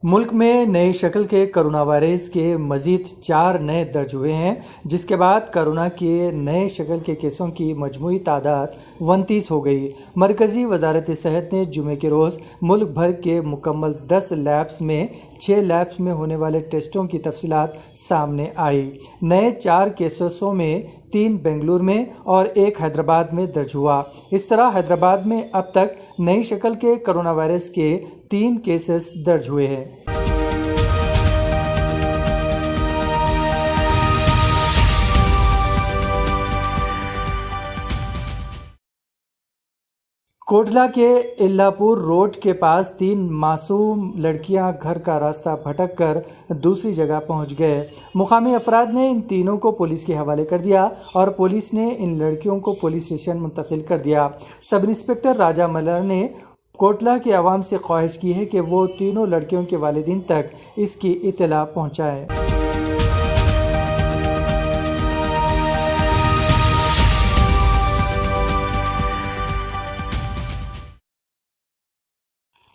ملک میں نئی شکل کے کرونا وائرس کے مزید 4 نئے درج ہوئے ہیں، جس کے بعد کرونا کے نئے شکل کے کیسوں کی مجموعی تعداد 29 ہو گئی۔ مرکزی وزارت صحت نے جمعے کے روز ملک بھر کے مکمل 10 لیبز میں 6 لیبز میں ہونے والے ٹیسٹوں کی تفصیلات سامنے آئی۔ نئے 4 کیسوں میں 3 بنگلور میں اور 1 حیدرآباد میں درج ہوا۔ اس طرح حیدرآباد میں اب تک نئی شکل کے کرونا وائرس کے 3 کیسز درج ہوئے ہیں۔ کوٹلہ کے اللہ پور روڈ کے پاس 3 معصوم لڑکیاں گھر کا راستہ بھٹک کر دوسری جگہ پہنچ گئے۔ مقامی افراد نے ان تینوں کو پولیس کے حوالے کر دیا اور پولیس نے ان لڑکیوں کو پولیس اسٹیشن منتقل کر دیا۔ سب انسپکٹر راجہ ملر نے کوٹلہ کے عوام سے خواہش کی ہے کہ وہ تینوں لڑکیوں کے والدین تک اس کی اطلاع پہنچائیں۔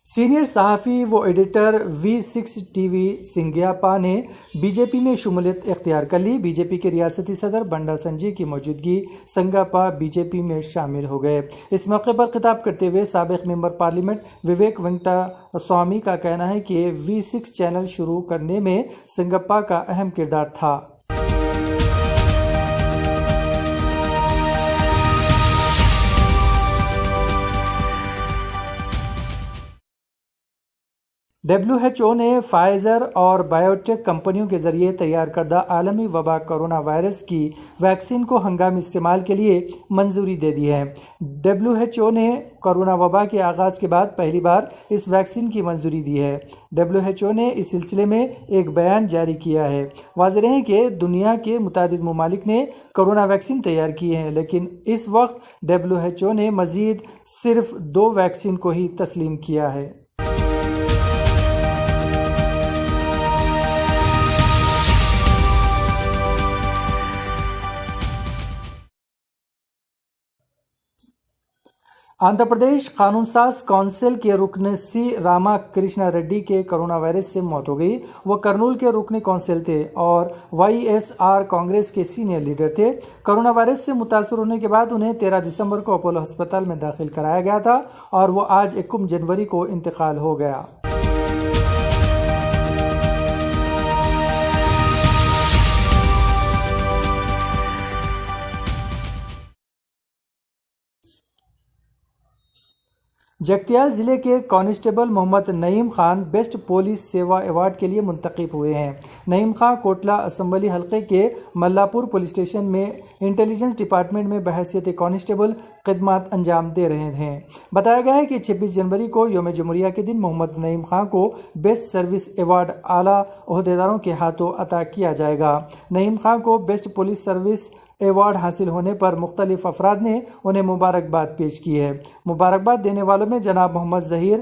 سینئر صحافی و ایڈیٹر V6 ٹی وی سنگیاپا نے بی جے پی میں شمولیت اختیار کر لی۔ بی جے پی کے ریاستی صدر بنڈا سنجے کی موجودگی سنگاپا بی جے پی میں شامل ہو گئے۔ اس موقع پر خطاب کرتے ہوئے سابق ممبر پارلیمنٹ وویک وینکٹا سوامی کا کہنا ہے کہ V6 چینل شروع کرنے میں سنگاپا کا اہم کردار تھا۔ WHO نے فائزر اور بائیوٹیک کمپنیوں کے ذریعے تیار کردہ عالمی وبا کرونا وائرس کی ویکسین کو ہنگامی استعمال کے لیے منظوری دے دی ہے۔ WHO نے کرونا وبا کے آغاز کے بعد پہلی بار اس ویکسین کی منظوری دی ہے۔ WHO نے اس سلسلے میں ایک بیان جاری کیا ہے۔ واضح رہے کہ دنیا کے متعدد ممالک نے کرونا ویکسین تیار کی ہے، لیکن اس وقت WHO نے مزید صرف 2 ویکسین کو ہی تسلیم کیا ہے۔ آندھرا پردیش قانون ساز کونسل کے رکن سی راما کرشنا ریڈی کے کرونا وائرس سے موت ہو گئی۔ وہ کرنول کے رکن کونسل تھے اور YSR کانگریس کے سینئر لیڈر تھے۔ کرونا وائرس سے متاثر ہونے کے بعد انہیں 13 دسمبر کو اپولو ہسپتال میں داخل کرایا گیا تھا اور وہ آج 1 جنوری کو انتقال ہو گیا۔ جگتیال ضلع کے کانسٹیبل محمد نعیم خان بیسٹ پولیس سیوا ایوارڈ کے لیے منتخب ہوئے ہیں۔ نعیم خان کوٹلہ اسمبلی حلقے کے ملا پور پولیس اسٹیشن میں انٹیلیجنس ڈپارٹمنٹ میں بحیثیت کانسٹیبل خدمات انجام دے رہے ہیں۔ بتایا گیا ہے کہ 26 جنوری کو یوم جمہوریہ کے دن محمد نعیم خان کو بیسٹ سروس ایوارڈ اعلیٰ عہدیداروں کے ہاتھوں عطا کیا جائے گا۔ نعیم خان کو بیسٹ پولیس سروس ایوارڈ حاصل ہونے پر مختلف افراد نے انہیں مبارکباد پیش کی ہے۔ مبارکباد دینے والوں میں جناب Muhammad Zaheer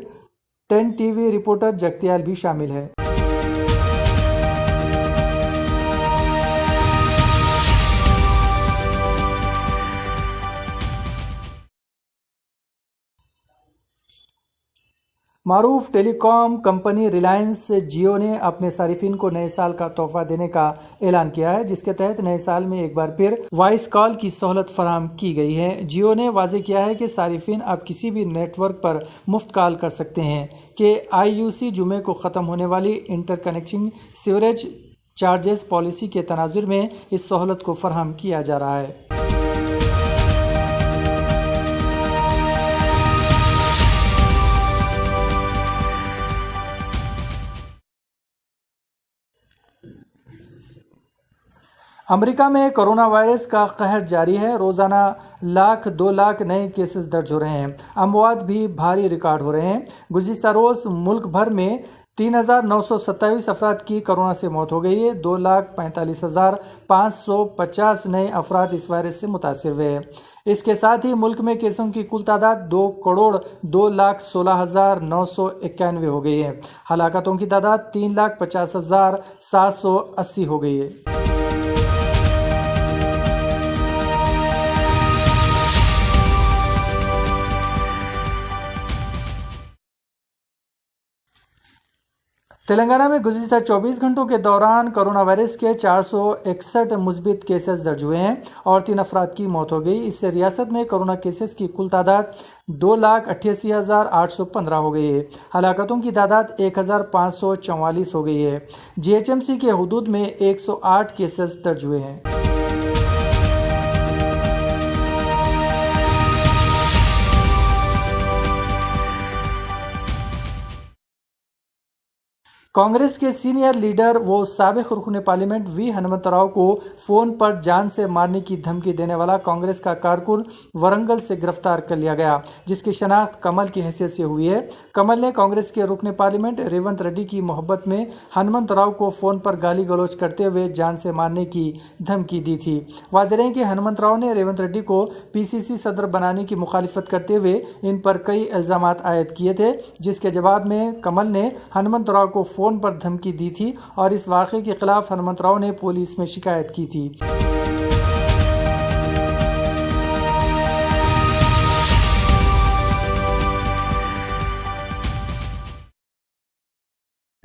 10 T V reporter Jagtial بھی شامل ہے۔ معروف telecom company Reliance Jio نے اپنے صارفین کو نئے سال کا تحفہ دینے کا اعلان کیا ہے، جس کے تحت نئے سال میں ایک بار پھر وائس کال کی سہولت فراہم کی گئی ہے۔ جیو نے واضح کیا ہے کہ صارفین اب کسی بھی نیٹ ورک پر مفت کال کر سکتے ہیں کہ IUC جمعے کو ختم ہونے والی interconnection sewerage charges policy کے تناظر میں اس سہولت کو فراہم کیا جا رہا ہے۔ امریکہ میں کرونا وائرس کا قہر جاری ہے۔ روزانہ 2 لاکھ نئے کیسز درج ہو رہے ہیں۔ اموات بھی بھاری ریکارڈ ہو رہے ہیں۔ گزشتہ روز ملک بھر میں 3,927 افراد کی کرونا سے موت ہو گئی ہے۔ 2,45,550 نئے افراد اس وائرس سے متاثر ہوئے ہیں۔ اس کے ساتھ ہی ملک میں کیسوں کی کل تعداد 2,02,16,991 ہو گئی ہے۔ ہلاکتوں کی تعداد 3,50,780 ہو گئی ہے۔ تلنگانہ میں گزشتہ 24 گھنٹوں کے دوران کرونا وائرس کے 461 مثبت کیسز درج ہوئے ہیں اور 3 افراد کی موت ہو گئی۔ اس سے ریاست میں کرونا کیسز کی کل تعداد 2,88,815 ہو گئی ہے۔ ہلاکتوں کی تعداد 1,544 ہو گئی ہے۔ GHMC کے حدود میں 108 کیسز درج ہوئے ہیں۔ کانگریس کے سینئر لیڈر و سابق رکن پارلیمنٹ وی ہنمنت راؤ کو فون پر جان سے مارنے کی دھمکی دینے والا کانگریس کا کارکن ورنگل سے گرفتار کر لیا گیا، جس کی شناخت کمل کی حیثیت سے ہوئی ہے۔ کمل نے کانگریس کے رکن پارلیمنٹ ریونت ریڈی کی محبت میں ہنمنت راؤ کو فون پر گالی گلوچ کرتے ہوئے جان سے مارنے کی دھمکی دی تھی۔ واضح ہے کہ ہنمنت راؤ نے ریونت ریڈی کو PCC صدر بنانے کی مخالفت کرتے ہوئے ان پر کئی الزامات عائد کیے تھے، جس کے جواب میں کمل نے ہنمنت راؤ کو فون پر دھمکی دی تھی اور اس واقعے کے خلاف ہنمنت راؤ نے پولیس میں شکایت کی تھی۔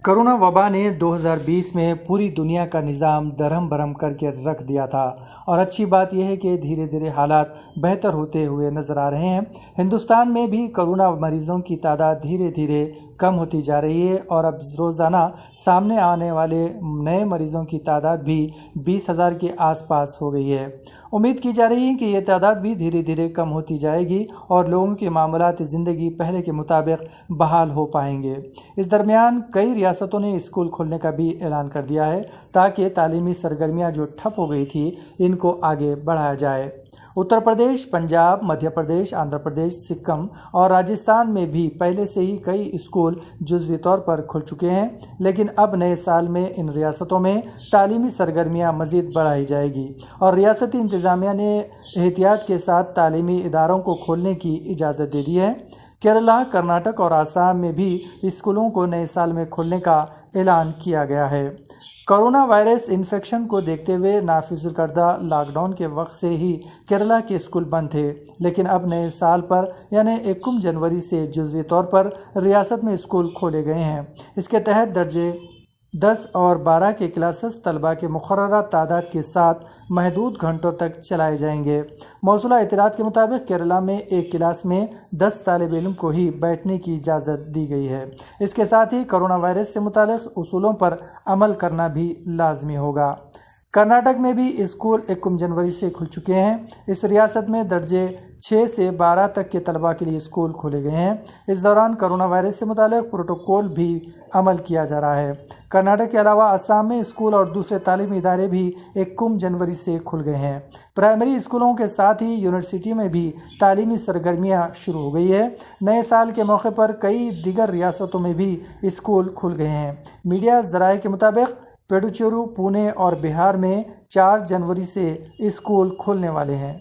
کرونا وبا نے 2020 میں پوری دنیا کا نظام درہم برہم کر کے رکھ دیا تھا، اور اچھی بات یہ ہے کہ دھیرے دھیرے حالات بہتر ہوتے ہوئے نظر آ رہے ہیں۔ ہندوستان میں بھی کرونا مریضوں کی تعداد دھیرے دھیرے کم ہوتی جا رہی ہے اور اب روزانہ سامنے آنے والے نئے مریضوں کی تعداد بھی 20,000 کے آس پاس ہو گئی ہے۔ امید کی جا رہی ہے کہ یہ تعداد بھی دھیرے دھیرے کم ہوتی جائے گی اور لوگوں کے معمولات زندگی پہلے کے مطابق بحال ہو پائیں گے۔ اس درمیان کئی ریاستوں نے اسکول کھولنے کا بھی اعلان کر دیا ہے تاکہ تعلیمی سرگرمیاں جو ٹھپ ہو گئی تھی ان کو آگے بڑھایا جائے۔ اتر پردیش، پنجاب، مدھیہ پردیش، آندھرا پردیش، سکم اور راجستھان میں بھی پہلے سے ہی کئی اسکول جزوی طور پر کھل چکے ہیں، لیکن اب نئے سال میں ان ریاستوں میں تعلیمی سرگرمیاں مزید بڑھائی جائے گی اور ریاستی انتظامیہ نے احتیاط کے ساتھ تعلیمی اداروں کو کھولنے کی اجازت دے دی ہے۔ کیرلا، کرناٹک اور آسام میں بھی اسکولوں کو نئے سال میں کھولنے کا اعلان کیا گیا ہے۔ کرونا وائرس انفیکشن کو دیکھتے ہوئے نافذ کردہ لاک ڈاؤن کے وقت سے ہی کیرلا کے اسکول بند تھے، لیکن اب نئے سال پر یعنی 1 جنوری سے جزوی طور پر ریاست میں اسکول کھولے گئے ہیں۔ اس کے تحت درجے 10 اور 12 کے کلاسز طلباء کے مقررہ تعداد کے ساتھ محدود گھنٹوں تک چلائے جائیں گے۔ موصولہ اطلاعات کے مطابق کیرلا میں ایک کلاس میں 10 طالب علم کو ہی بیٹھنے کی اجازت دی گئی ہے۔ اس کے ساتھ ہی کرونا وائرس سے متعلق اصولوں پر عمل کرنا بھی لازمی ہوگا۔ کرناٹک میں بھی اسکول 1 جنوری سے کھل چکے ہیں۔ اس ریاست میں درجے 6 سے 12 تک کے طلباء کے لیے اسکول کھولے گئے ہیں۔ اس دوران کرونا وائرس سے متعلق پروٹوکول بھی عمل کیا جا رہا ہے۔ کرناٹک کے علاوہ آسام میں اسکول اور دوسرے تعلیمی ادارے بھی 1 جنوری سے کھل گئے ہیں۔ پرائمری اسکولوں کے ساتھ ہی یونیورسٹی میں بھی تعلیمی سرگرمیاں شروع ہو گئی ہے۔ نئے سال کے موقع پر کئی دیگر ریاستوں میں بھی اسکول کھل گئے ہیں۔ میڈیا ذرائع کے مطابق پیڈوچیری، پونے اور بہار میں 4 جنوری سے اسکول کھولنے والے ہیں۔